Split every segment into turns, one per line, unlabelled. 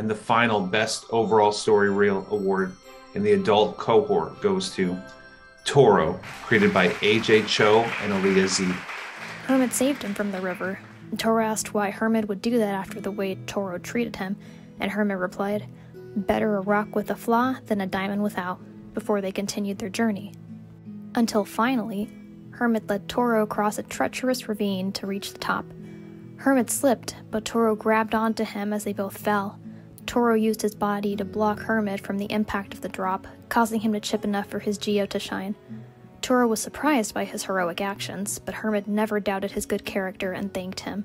And the final Best Overall Story Reel award in the adult cohort goes to Toro, created by AJ Cho and Alia Z.
Hermit saved him from the river. Toro asked why Hermit would do that after the way Toro treated him, and Hermit replied, "Better a rock with a flaw than a diamond without," before they continued their journey. Until finally, Hermit led Toro across a treacherous ravine to reach the top. Hermit slipped, but Toro grabbed onto him as they both fell. Toro used his body to block Hermit from the impact of the drop, causing him to chip enough for his geode to shine. Toro was surprised by his heroic actions, but Hermit never doubted his good character and thanked him.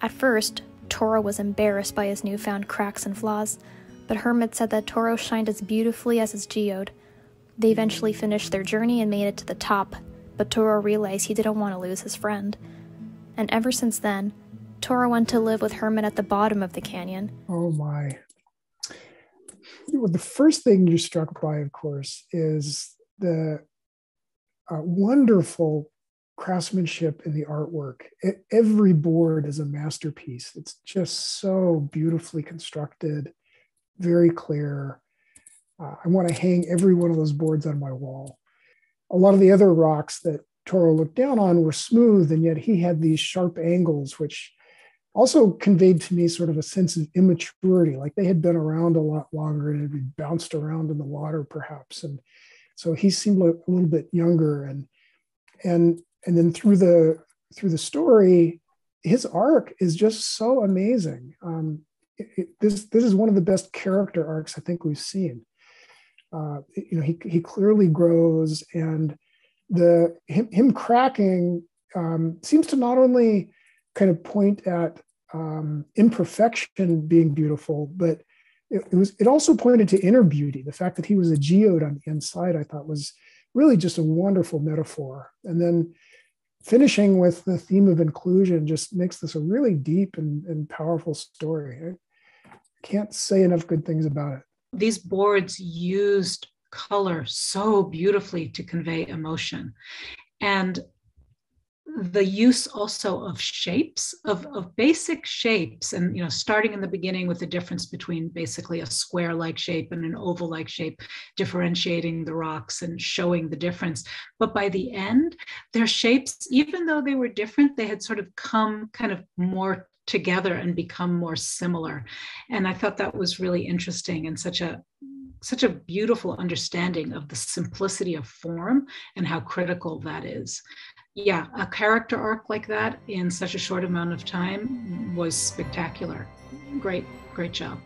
At first, Toro was embarrassed by his newfound cracks and flaws, but Hermit said that Toro shined as beautifully as his geode. They eventually finished their journey and made it to the top, but Toro realized he didn't want to lose his friend. And ever since then, Toro went to live with Hermit at the bottom of the canyon.
Oh my. Well, the first thing you're struck by, of course, is the wonderful craftsmanship in the artwork. Every board is a masterpiece. It's just so beautifully constructed, very clear. I want to hang every one of those boards on my wall. A lot of the other rocks that Toro looked down on were smooth, and yet he had these sharp angles, which also conveyed to me sort of a sense of immaturity, like they had been around a lot longer and had been bounced around in the water, perhaps. And so he seemed a little bit younger. And then through the story, his arc is just so amazing. This is one of the best character arcs I think we've seen. He clearly grows, and him cracking seems to not only kind of point at imperfection being beautiful, but it also pointed to inner beauty. The fact that he was a geode on the inside, I thought, was really just a wonderful metaphor. And then finishing with the theme of inclusion just makes this a really deep and powerful story. I can't say enough good things about it.
These boards used color so beautifully to convey emotion. And the use also of shapes, of basic shapes, and starting in the beginning with the difference between basically a square-like shape and an oval-like shape, differentiating the rocks and showing the difference. But by the end, their shapes, even though they were different, they had sort of come kind of more together and become more similar. And I thought that was really interesting, and such a beautiful understanding of the simplicity of form and how critical that is. Yeah, a character arc like that in such a short amount of time was spectacular. Great job.